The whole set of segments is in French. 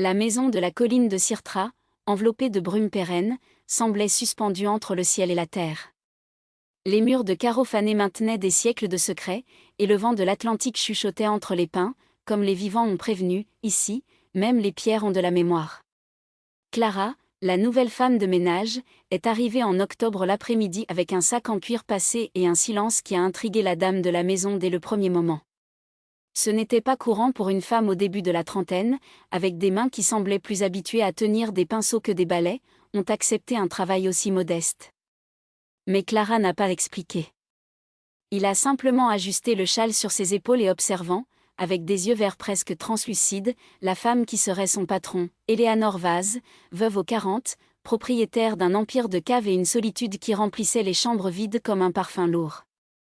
La maison de la colline de Cirtra, enveloppée de brume pérenne, semblait suspendue entre le ciel et la terre. Les murs de carreaux fanés maintenaient des siècles de secrets, et le vent de l'Atlantique chuchotait entre les pins, comme les vivants ont prévenu, ici, même les pierres ont de la mémoire. Clara, la nouvelle femme de ménage, est arrivée en octobre l'après-midi avec un sac en cuir passé et un silence qui a intrigué la dame de la maison dès le premier moment. Ce n'était pas courant pour une femme au début de la trentaine, avec des mains qui semblaient plus habituées à tenir des pinceaux que des balais, ont accepté un travail aussi modeste. Mais Clara n'a pas expliqué. Il a simplement ajusté le châle sur ses épaules et observant, avec des yeux verts presque translucides, la femme qui serait son patron, Eleanor Vaz, veuve aux 40, propriétaire d'un empire de caves et une solitude qui remplissait les chambres vides comme un parfum lourd.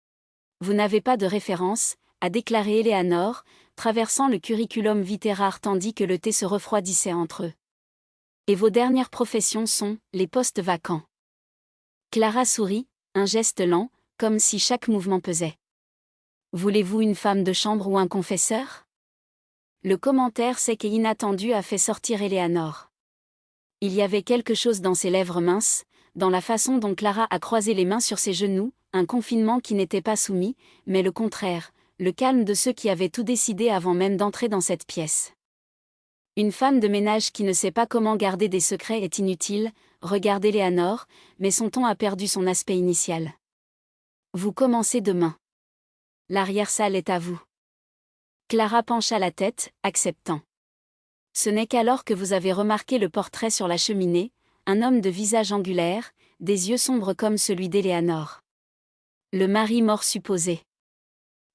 « Vous n'avez pas de référence », a déclaré Eleanor, traversant le curriculum vitae rare tandis que le thé se refroidissait entre eux. « Et vos dernières professions sont les postes vacants. » Clara sourit, un geste lent, comme si chaque mouvement pesait. « Voulez-vous une femme de chambre ou un confesseur ?» Le commentaire sec et inattendu a fait sortir Eleanor. Il y avait quelque chose dans ses lèvres minces, dans la façon dont Clara a croisé les mains sur ses genoux, un confinement qui n'était pas soumis, mais le contraire, le calme de ceux qui avaient tout décidé avant même d'entrer dans cette pièce. Une femme de ménage qui ne sait pas comment garder des secrets est inutile, regarde Eleanor, mais son ton a perdu son aspect initial. Vous commencez demain. L'arrière-salle est à vous. Clara pencha la tête, acceptant. Ce n'est qu'alors que vous avez remarqué le portrait sur la cheminée, un homme de visage angulaire, des yeux sombres comme celui d'Eleanor. Le mari mort supposé.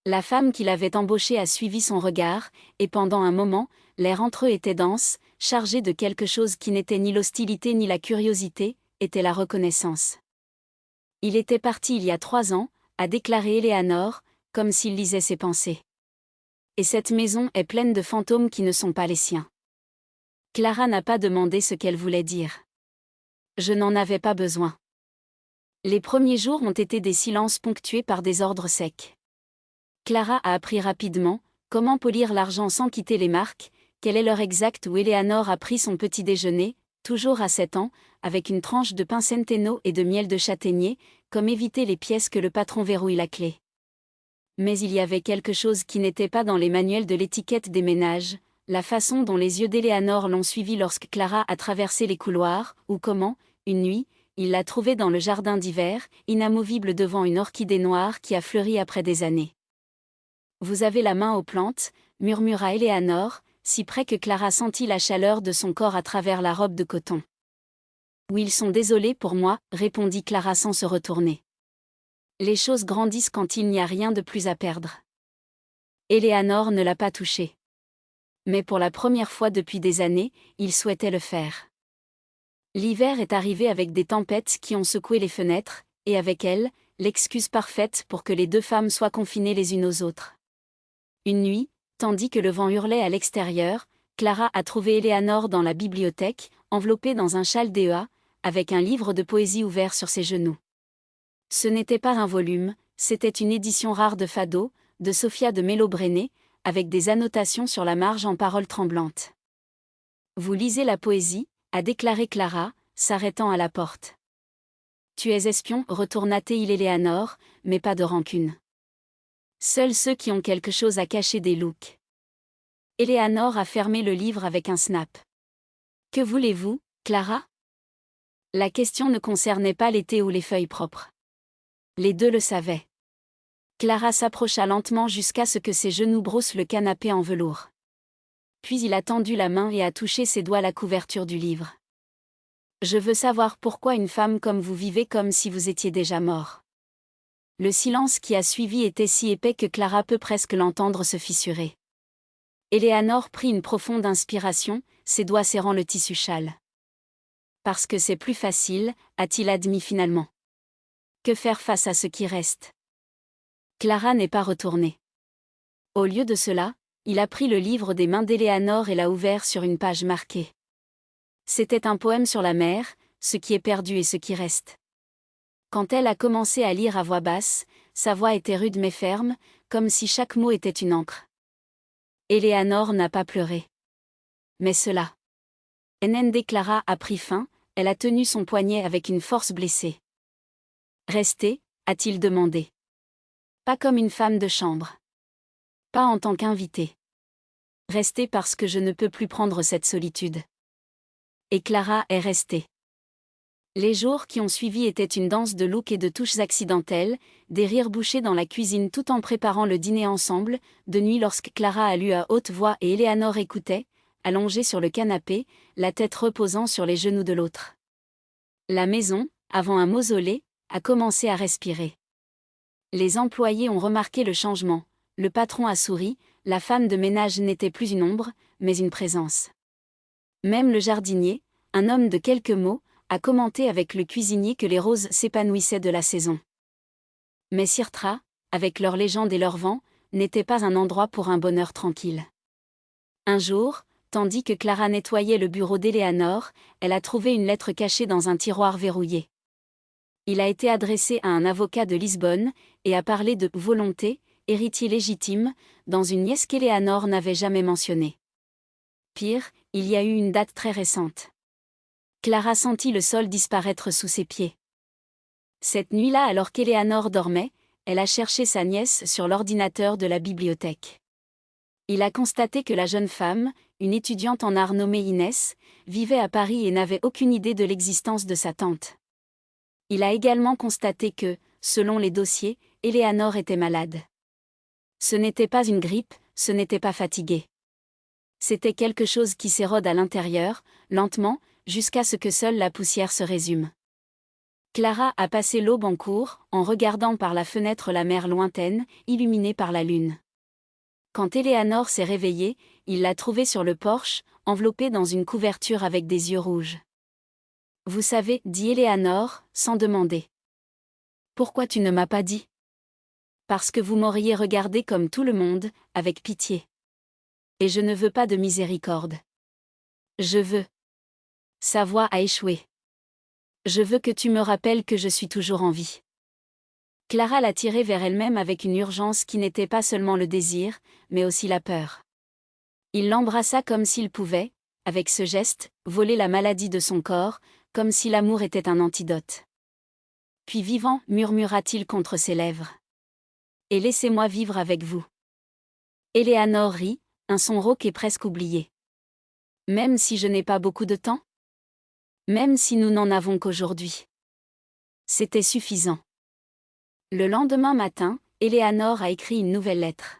La femme qui l'avait embauché a suivi son regard, et pendant un moment, l'air entre eux était dense, chargé de quelque chose qui n'était ni l'hostilité ni la curiosité, était la reconnaissance. Il était parti il y a 3 ans, a déclaré Eleanor, comme s'il lisait ses pensées. Et cette maison est pleine de fantômes qui ne sont pas les siens. Clara n'a pas demandé ce qu'elle voulait dire. Je n'en avais pas besoin. Les premiers jours ont été des silences ponctués par des ordres secs. Clara a appris rapidement comment polir l'argent sans quitter les marques, quelle est l'heure exacte où Eleanor a pris son petit déjeuner, toujours à 7 ans, avec une tranche de pain centeno et de miel de châtaignier, comme éviter les pièces que le patron verrouille la clé. Mais il y avait quelque chose qui n'était pas dans les manuels de l'étiquette des ménages, la façon dont les yeux d'Eleanor l'ont suivi lorsque Clara a traversé les couloirs, ou comment, une nuit, il l'a trouvée dans le jardin d'hiver, inamovible devant une orchidée noire qui a fleuri après des années. Vous avez la main aux plantes, murmura Eleanor, si près que Clara sentit la chaleur de son corps à travers la robe de coton. Oui, ils sont désolés pour moi, répondit Clara sans se retourner. Les choses grandissent quand il n'y a rien de plus à perdre. Eleanor ne l'a pas touché. Mais pour la première fois depuis des années, il souhaitait le faire. L'hiver est arrivé avec des tempêtes qui ont secoué les fenêtres, et avec elles, l'excuse parfaite pour que les 2 femmes soient confinées les unes aux autres. Une nuit, tandis que le vent hurlait à l'extérieur, Clara a trouvé Eleanor dans la bibliothèque, enveloppée dans un châle d'Ea, avec un livre de poésie ouvert sur ses genoux. Ce n'était pas un volume, c'était une édition rare de Fado, de Sophia de Mélobréné, avec des annotations sur la marge en paroles tremblantes. « Vous lisez la poésie » a déclaré Clara, s'arrêtant à la porte. « Tu es espion » retourna-t-il Eleanor, mais pas de rancune. Seuls ceux qui ont quelque chose à cacher des louks. Eleanor a fermé le livre avec un snap. « Que voulez-vous, Clara ?» La question ne concernait pas les thés ou les feuilles propres. Les 2 le savaient. Clara s'approcha lentement jusqu'à ce que ses genoux broussent le canapé en velours. Puis il a tendu la main et a touché ses doigts la couverture du livre. « Je veux savoir pourquoi une femme comme vous vivez comme si vous étiez déjà mort. » Le silence qui a suivi était si épais que Clara peut presque l'entendre se fissurer. Eleanor prit une profonde inspiration, ses doigts serrant le tissu châle. « Parce que c'est plus facile » a-t-il admis finalement. Que faire face à ce qui reste? Clara n'est pas retournée. Au lieu de cela, il a pris le livre des mains d'Eleanor et l'a ouvert sur une page marquée. C'était un poème sur la mer, ce qui est perdu et ce qui reste. Quand elle a commencé à lire à voix basse, sa voix était rude mais ferme, comme si chaque mot était une encre. Eleanor n'a pas pleuré. Mais cela. Clara a pris faim, elle a tenu son poignet avec une force blessée. Restez, a-t-il demandé. Pas comme une femme de chambre. Pas en tant qu'invitée. Restez parce que je ne peux plus prendre cette solitude. Et Clara est restée. Les jours qui ont suivi étaient une danse de looks et de touches accidentelles, des rires bouchés dans la cuisine tout en préparant le dîner ensemble, de nuit lorsque Clara a lu à haute voix et Eleanor écoutait, allongée sur le canapé, la tête reposant sur les genoux de l'autre. La maison, avant un mausolée, a commencé à respirer. Les employés ont remarqué le changement, le patron a souri, la femme de ménage n'était plus une ombre, mais une présence. Même le jardinier, un homme de quelques mots, a commenté avec le cuisinier que les roses s'épanouissaient de la saison. Mais Cirtra, avec leur légende et leur vent, n'était pas un endroit pour un bonheur tranquille. Un jour, tandis que Clara nettoyait le bureau d'Eleanor, elle a trouvé une lettre cachée dans un tiroir verrouillé. Il a été adressé à un avocat de Lisbonne, et a parlé de « volonté », héritier légitime, dans une nièce qu'Eleanor n'avait jamais mentionnée. Pire, il y a eu une date très récente. Clara sentit le sol disparaître sous ses pieds. Cette nuit-là, alors qu'Eleanor dormait, elle a cherché sa nièce sur l'ordinateur de la bibliothèque. Il a constaté que la jeune femme, une étudiante en art nommée Inès, vivait à Paris et n'avait aucune idée de l'existence de sa tante. Il a également constaté que, selon les dossiers, Eleanor était malade. Ce n'était pas une grippe, ce n'était pas fatigué. C'était quelque chose qui s'érode à l'intérieur, lentement, jusqu'à ce que seule la poussière se résume. Clara a passé l'aube en cour, en regardant par la fenêtre la mer lointaine, illuminée par la lune. Quand Eleanor s'est réveillée, il l'a trouvée sur le porche, enveloppée dans une couverture avec des yeux rouges. « Vous savez, dit Eleanor, sans demander. Pourquoi tu ne m'as pas dit ? Parce que vous m'auriez regardé comme tout le monde, avec pitié. Et je ne veux pas de miséricorde. Je veux. Sa voix a échoué. Je veux que tu me rappelles que je suis toujours en vie. Clara l'a tiré vers elle-même avec une urgence qui n'était pas seulement le désir, mais aussi la peur. Il l'embrassa comme s'il pouvait, avec ce geste, voler la maladie de son corps, comme si l'amour était un antidote. Puis vivant, murmura-t-il contre ses lèvres. Et laissez-moi vivre avec vous. Eleanor rit, un son rauque et presque oublié. Même si je n'ai pas beaucoup de temps ? Même si nous n'en avons qu'aujourd'hui. C'était suffisant. Le lendemain matin, Eleanor a écrit une nouvelle lettre.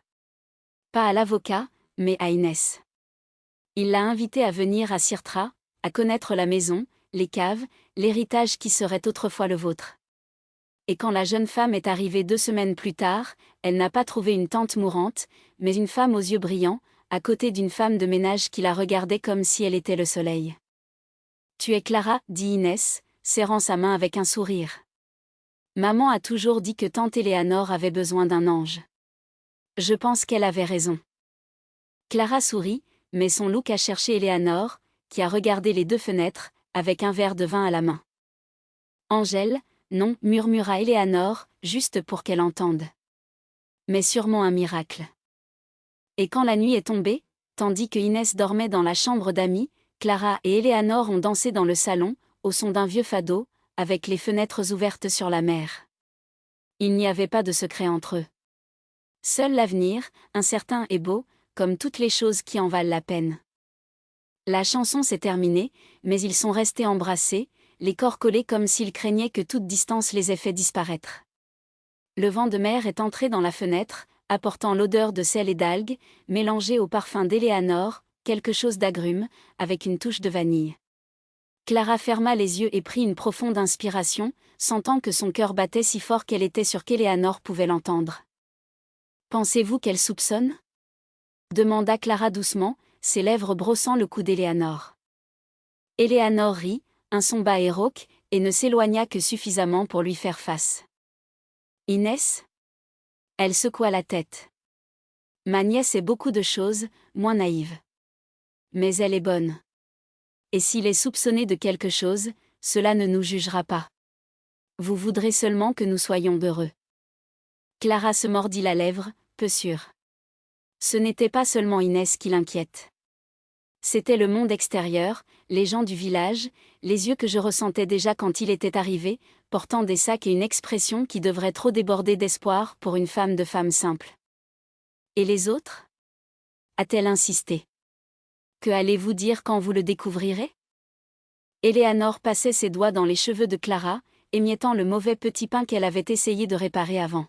Pas à l'avocat, mais à Inès. Il l'a invitée à venir à Cirtra, à connaître la maison, les caves, l'héritage qui serait autrefois le vôtre. Et quand la jeune femme est arrivée 2 semaines plus tard, elle n'a pas trouvé une tante mourante, mais une femme aux yeux brillants, à côté d'une femme de ménage qui la regardait comme si elle était le soleil. « Tu es Clara, dit Inès, serrant sa main avec un sourire. Maman a toujours dit que tante Eleanor avait besoin d'un ange. Je pense qu'elle avait raison. » Clara sourit, mais son look a cherché Eleanor, qui a regardé les 2 fenêtres, avec un verre de vin à la main. « Angèle, non, murmura Eleanor, juste pour qu'elle entende. Mais sûrement un miracle. » Et quand la nuit est tombée, tandis que Inès dormait dans la chambre d'amis, Clara et Eleanor ont dansé dans le salon, au son d'un vieux fado, avec les fenêtres ouvertes sur la mer. Il n'y avait pas de secret entre eux. Seul l'avenir, incertain et beau, comme toutes les choses qui en valent la peine. La chanson s'est terminée, mais ils sont restés embrassés, les corps collés comme s'ils craignaient que toute distance les ait fait disparaître. Le vent de mer est entré dans la fenêtre, apportant l'odeur de sel et d'algues, mélangée au parfum d'Eleanor, quelque chose d'agrumes, avec une touche de vanille. Clara ferma les yeux et prit une profonde inspiration, sentant que son cœur battait si fort qu'elle était sûre qu'Eleanor pouvait l'entendre. « Pensez-vous qu'elle soupçonne ?» demanda Clara doucement, ses lèvres brossant le cou d'Eleanor. Eleanor rit, un son bas et rauque, et ne s'éloigna que suffisamment pour lui faire face. « Inès ?» Elle secoua la tête. « Ma nièce est beaucoup de choses, moins naïve. Mais elle est bonne. Et s'il est soupçonné de quelque chose, cela ne nous jugera pas. Vous voudrez seulement que nous soyons heureux. » Clara se mordit la lèvre, peu sûre. Ce n'était pas seulement Inès qui l'inquiète. C'était le monde extérieur, les gens du village, les yeux que je ressentais déjà quand il était arrivé, portant des sacs et une expression qui devrait trop déborder d'espoir pour une femme de femme simple. Et les autres ? A-t-elle insisté. Que allez-vous dire quand vous le découvrirez ? Éléanore passait ses doigts dans les cheveux de Clara, émiettant le mauvais petit pain qu'elle avait essayé de réparer avant.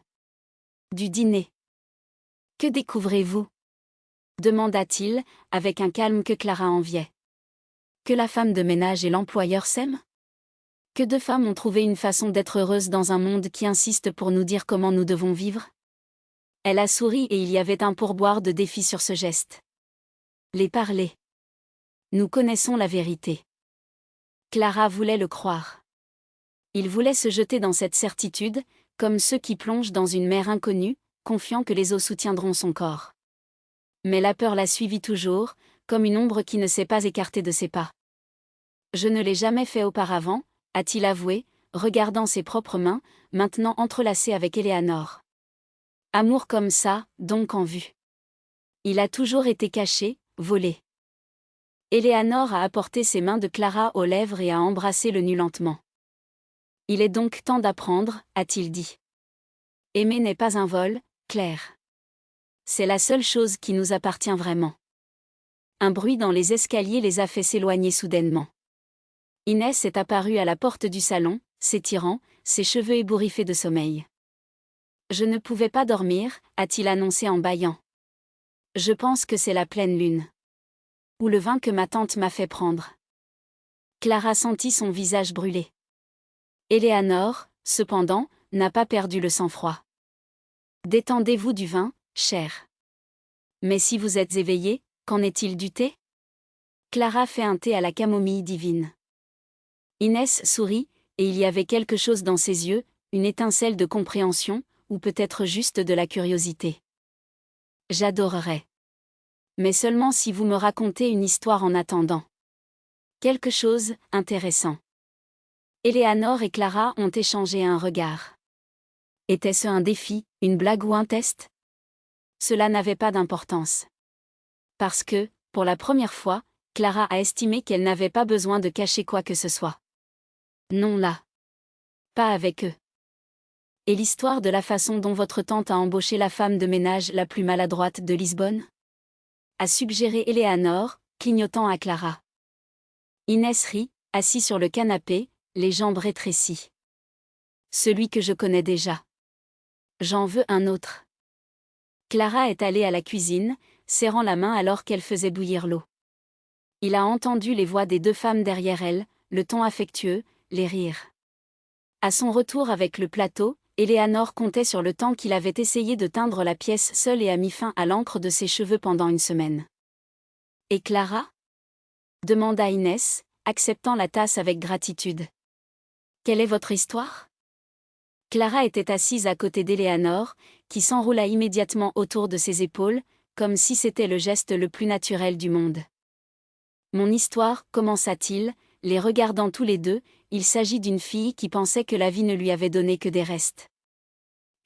Du dîner. Que découvrez-vous ? Demanda-t-il, avec un calme que Clara enviait. Que la femme de ménage et l'employeur s'aiment ? Que deux femmes ont trouvé une façon d'être heureuses dans un monde qui insiste pour nous dire comment nous devons vivre ? Elle a souri et il y avait un pourboire de défi sur ce geste. Les parler. Nous connaissons la vérité. Clara voulait le croire. Il voulait se jeter dans cette certitude, comme ceux qui plongent dans une mer inconnue, confiant que les eaux soutiendront son corps. Mais la peur la suivit toujours, comme une ombre qui ne s'est pas écartée de ses pas. Je ne l'ai jamais fait auparavant, a-t-il avoué, regardant ses propres mains, maintenant entrelacées avec Éléanore. Amour comme ça, donc en vue. Il a toujours été caché, volé. Éléanore a apporté ses mains de Clara aux lèvres et a embrassé le nu lentement. Il est donc temps d'apprendre, a-t-il dit. Aimer n'est pas un vol, Claire. C'est la seule chose qui nous appartient vraiment. Un bruit dans les escaliers les a fait s'éloigner soudainement. Inès est apparue à la porte du salon, s'étirant, ses cheveux ébouriffés de sommeil. Je ne pouvais pas dormir, a-t-il annoncé en bâillant. Je pense que c'est la pleine lune. Ou le vin que ma tante m'a fait prendre. Clara sentit son visage brûler. Éléanore, cependant, n'a pas perdu le sang-froid. Détendez-vous du vin, chère. Mais si vous êtes éveillée, qu'en est-il du thé ? Clara fait un thé à la camomille divine. Inès sourit, et il y avait quelque chose dans ses yeux, une étincelle de compréhension, ou peut-être juste de la curiosité. J'adorerais. Mais seulement si vous me racontez une histoire en attendant. Quelque chose, intéressant. Éléanore et Clara ont échangé un regard. Était-ce un défi, une blague ou un test ? Cela n'avait pas d'importance. Parce que, pour la première fois, Clara a estimé qu'elle n'avait pas besoin de cacher quoi que ce soit. Non là. Pas avec eux. Et l'histoire de la façon dont votre tante a embauché la femme de ménage la plus maladroite de Lisbonne ? A suggéré Éléanore, clignotant à Clara. Inès rit, assis sur le canapé, les jambes rétrécies. Celui que je connais déjà. J'en veux un autre. Clara est allée à la cuisine, serrant la main alors qu'elle faisait bouillir l'eau. Il a entendu les voix des deux femmes derrière elle, le ton affectueux, les rires. À son retour avec le plateau, Éléanore comptait sur le temps qu'il avait essayé de teindre la pièce seule et a mis fin à l'encre de ses cheveux pendant une semaine. Et Clara ? Demanda Inès, acceptant la tasse avec gratitude. Quelle est votre histoire ? Clara était assise à côté d'Éléanore, qui s'enroula immédiatement autour de ses épaules, comme si c'était le geste le plus naturel du monde. Mon histoire, commença-t-il, les regardant tous les deux, il s'agit d'une fille qui pensait que la vie ne lui avait donné que des restes.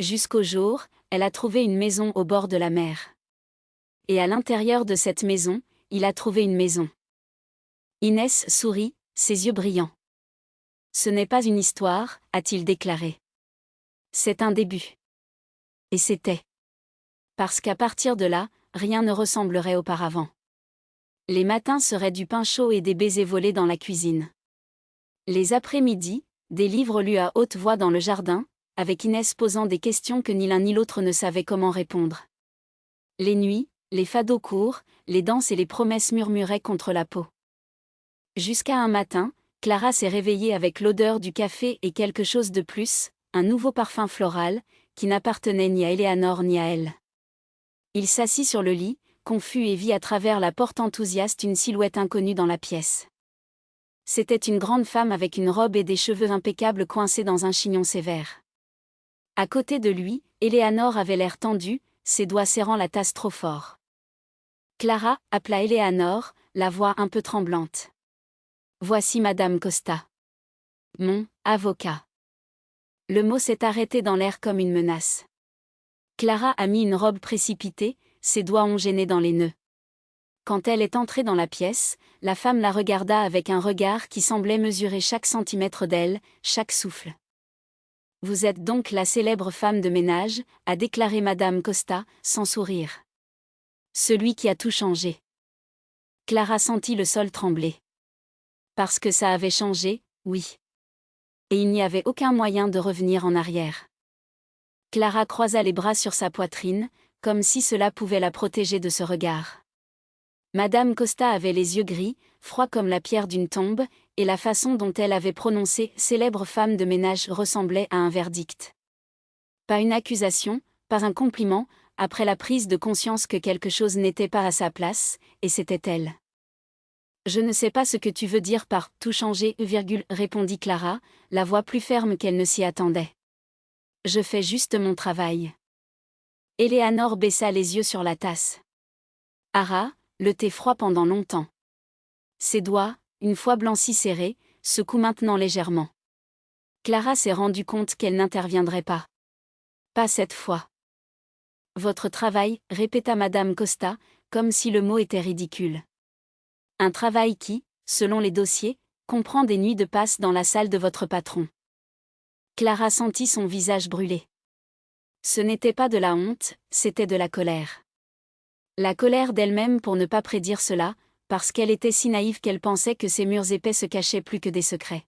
Jusqu'au jour, elle a trouvé une maison au bord de la mer. Et à l'intérieur de cette maison, il a trouvé une maison. Inès sourit, ses yeux brillants. Ce n'est pas une histoire, a-t-il déclaré. C'est un début. Et c'était. Parce qu'à partir de là, rien ne ressemblerait auparavant. Les matins seraient du pain chaud et des baisers volés dans la cuisine. Les après-midi, des livres lus à haute voix dans le jardin, avec Inès posant des questions que ni l'un ni l'autre ne savait comment répondre. Les nuits, les fados courts, les danses et les promesses murmuraient contre la peau. Jusqu'à un matin, Clara s'est réveillée avec l'odeur du café et quelque chose de plus, un nouveau parfum floral, qui n'appartenait ni à Éléanore ni à elle. Il s'assit sur le lit, confus et vit à travers la porte enthousiaste une silhouette inconnue dans la pièce. C'était une grande femme avec une robe et des cheveux impeccables coincés dans un chignon sévère. À côté de lui, Éléanore avait l'air tendue, ses doigts serrant la tasse trop fort. Clara, appela Éléanore, la voix un peu tremblante. Voici Madame Costa. Mon avocat. Le mot s'est arrêté dans l'air comme une menace. Clara a mis une robe précipitée, ses doigts ont gêné dans les nœuds. Quand elle est entrée dans la pièce, la femme la regarda avec un regard qui semblait mesurer chaque centimètre d'elle, chaque souffle. « Vous êtes donc la célèbre femme de ménage », a déclaré Madame Costa, sans sourire. « Celui qui a tout changé. » Clara sentit le sol trembler. Parce que ça avait changé, oui. Et il n'y avait aucun moyen de revenir en arrière. Clara croisa les bras sur sa poitrine, comme si cela pouvait la protéger de ce regard. Madame Costa avait les yeux gris, froids comme la pierre d'une tombe, et la façon dont elle avait prononcé « célèbre femme de ménage » ressemblait à un verdict. Pas une accusation, pas un compliment, après la prise de conscience que quelque chose n'était pas à sa place, et c'était elle. « Je ne sais pas ce que tu veux dire par « tout changer », répondit Clara, la voix plus ferme qu'elle ne s'y attendait. « Je fais juste mon travail. » Éléanore baissa les yeux sur la tasse. « Ara, le thé froid pendant longtemps. » Ses doigts, une fois blanchis serrés, secouent maintenant légèrement. Clara s'est rendue compte qu'elle n'interviendrait pas. Pas cette fois. « Votre travail, » répéta Madame Costa, comme si le mot était ridicule. Un travail qui, selon les dossiers, comprend des nuits de passe dans la salle de votre patron. Clara sentit son visage brûler. Ce n'était pas de la honte, c'était de la colère. La colère d'elle-même pour ne pas prédire cela, parce qu'elle était si naïve qu'elle pensait que ces murs épais se cachaient plus que des secrets.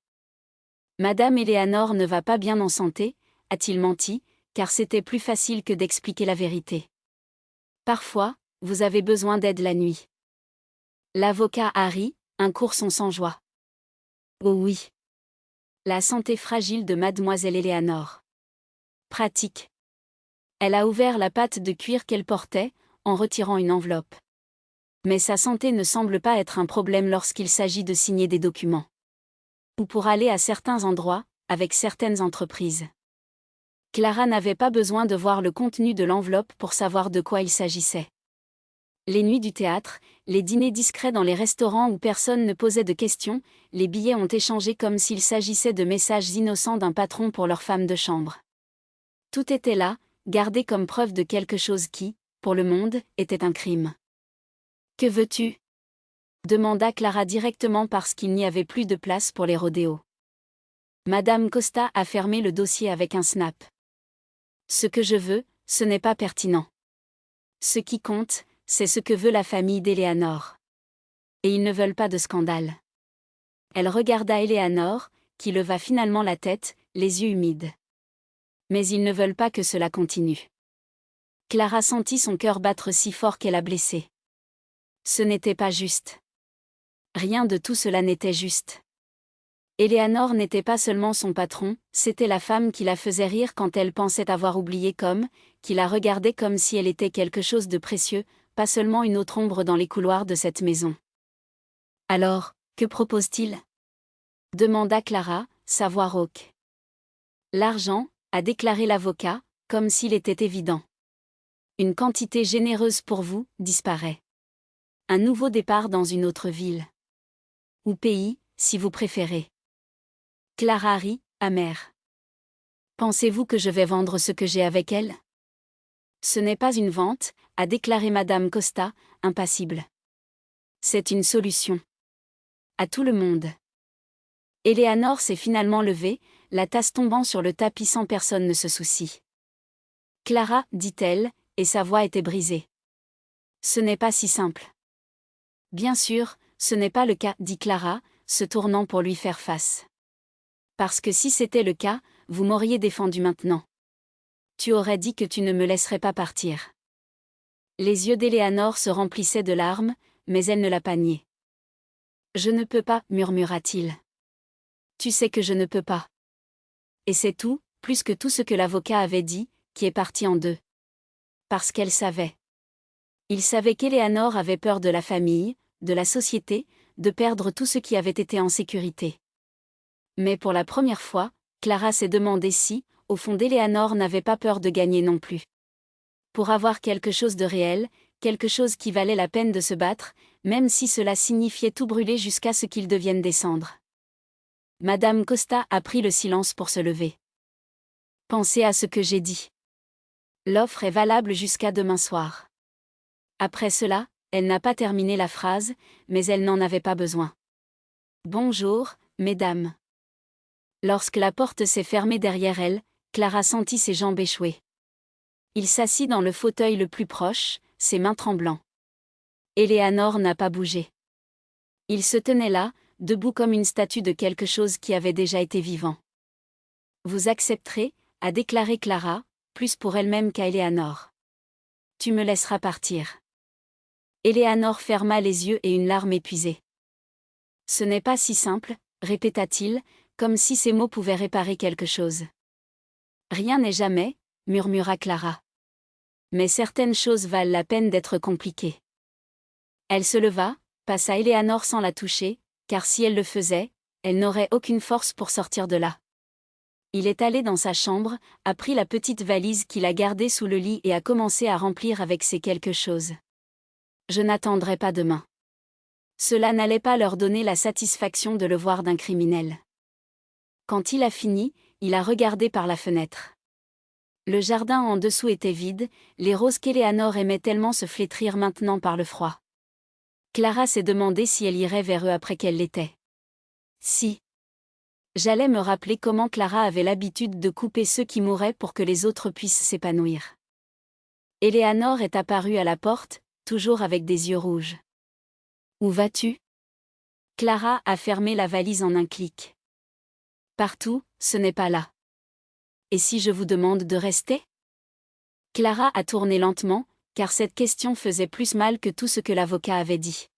Madame Éléanore ne va pas bien en santé, a-t-il menti, car c'était plus facile que d'expliquer la vérité. Parfois, vous avez besoin d'aide la nuit. L'avocat Harry, un courson sans joie. Oh oui. La santé fragile de mademoiselle Éléanore. Pratique. Elle a ouvert la patte de cuir qu'elle portait, en retirant une enveloppe. Mais sa santé ne semble pas être un problème lorsqu'il s'agit de signer des documents. Ou pour aller à certains endroits, avec certaines entreprises. Clara n'avait pas besoin de voir le contenu de l'enveloppe pour savoir de quoi il s'agissait. Les nuits du théâtre, les dîners discrets dans les restaurants où personne ne posait de questions, les billets ont échangé comme s'il s'agissait de messages innocents d'un patron pour leur femme de chambre. Tout était là, gardé comme preuve de quelque chose qui, pour le monde, était un crime. « Que veux-tu » demanda Clara directement parce qu'il n'y avait plus de place pour les rodéos. Madame Costa a fermé le dossier avec un snap. « Ce que je veux, ce n'est pas pertinent. Ce qui compte, c'est ce que veut la famille d'Éléanore. Et ils ne veulent pas de scandale. » Elle regarda Éléanore, qui leva finalement la tête, les yeux humides. Mais ils ne veulent pas que cela continue. Clara sentit son cœur battre si fort qu'elle a blessé. Ce n'était pas juste. Rien de tout cela n'était juste. Éléanore n'était pas seulement son patron, c'était la femme qui la faisait rire quand elle pensait avoir oublié qui la regardait comme si elle était quelque chose de précieux, pas seulement une autre ombre dans les couloirs de cette maison. « Alors, que propose-t-il » demanda Clara, sa voix rauque. « L'argent, » a déclaré l'avocat, comme s'il était évident. « Une quantité généreuse pour vous, disparaît. Un nouveau départ dans une autre ville. Ou pays, si vous préférez. » Clara rit, amère. « Pensez-vous que je vais vendre ce que j'ai avec elle ?» Ce n'est pas une vente, a déclaré Madame Costa, impassible. C'est une solution. À tout le monde. Éléanore s'est finalement levée, la tasse tombant sur le tapis sans personne ne se soucie. Clara, dit-elle, et sa voix était brisée. Ce n'est pas si simple. Bien sûr, ce n'est pas le cas, dit Clara, se tournant pour lui faire face. Parce que si c'était le cas, vous m'auriez défendu maintenant. Tu aurais dit que tu ne me laisserais pas partir. Les yeux d'Éléanore se remplissaient de larmes, mais elle ne l'a pas nié. Je ne peux pas, murmura-t-il. Tu sais que je ne peux pas. Et c'est tout, plus que tout ce que l'avocat avait dit, qui est parti en deux. Parce qu'elle savait. Il savait qu'Éléanore avait peur de la famille, de la société, de perdre tout ce qui avait été en sécurité. Mais pour la première fois, Clara s'est demandé si, au fond d'Éléanore n'avait pas peur de gagner non plus. Pour avoir quelque chose de réel, quelque chose qui valait la peine de se battre, même si cela signifiait tout brûler jusqu'à ce qu'il devienne des cendres. Madame Costa a pris le silence pour se lever. Pensez à ce que j'ai dit. L'offre est valable jusqu'à demain soir. Après cela, Elle n'a pas terminé la phrase, mais elle n'en avait pas besoin. Bonjour, mesdames. Lorsque la porte s'est fermée derrière elle, Clara sentit ses jambes échouer. Il s'assit dans le fauteuil le plus proche, ses mains tremblant. Éléanore n'a pas bougé. Il se tenait là, debout comme une statue de quelque chose qui avait déjà été vivant. Vous accepterez, a déclaré Clara, plus pour elle-même qu'à Éléanore. Tu me laisseras partir. Éléanore ferma les yeux et une larme épuisée. Ce n'est pas si simple, répéta-t-il, comme si ces mots pouvaient réparer quelque chose. Rien n'est jamais, murmura Clara. Mais certaines choses valent la peine d'être compliquées. Elle se leva, passa Éléanore sans la toucher, car si elle le faisait, elle n'aurait aucune force pour sortir de là. Il est allé dans sa chambre, a pris la petite valise qu'il a gardée sous le lit et a commencé à remplir avec ses quelque chose. Je n'attendrai pas demain. Cela n'allait pas leur donner la satisfaction de le voir d'un criminel. Quand il a fini, il a regardé par la fenêtre. Le jardin en dessous était vide, les roses qu'Éléanore aimait tellement se flétrir maintenant par le froid. Clara s'est demandé si elle irait vers eux après qu'elle l'était. Si. J'allais me rappeler comment Clara avait l'habitude de couper ceux qui mouraient pour que les autres puissent s'épanouir. Éléanore est apparue à la porte, toujours avec des yeux rouges. Où vas-tu ? Clara a fermé la valise en un clic. Partout, ce n'est pas là. Et si je vous demande de rester ? Clara a tourné lentement, car cette question faisait plus mal que tout ce que l'avocat avait dit.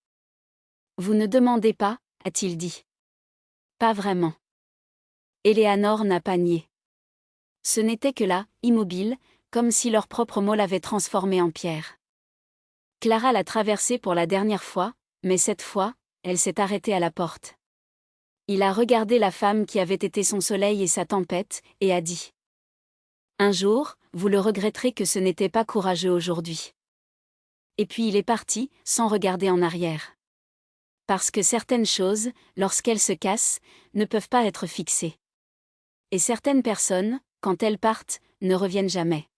Vous ne demandez pas, a-t-il dit. Pas vraiment. Éléanore n'a pas nié. Ce n'était que là, immobile, comme si leurs propres mots l'avaient transformée en pierre. Clara l'a traversée pour la dernière fois, mais cette fois, elle s'est arrêtée à la porte. Il a regardé la femme qui avait été son soleil et sa tempête, et a dit. Un jour, vous le regretterez que ce n'était pas courageux aujourd'hui. Et puis il est parti, sans regarder en arrière. Parce que certaines choses, lorsqu'elles se cassent, ne peuvent pas être fixées. Et certaines personnes, quand elles partent, ne reviennent jamais.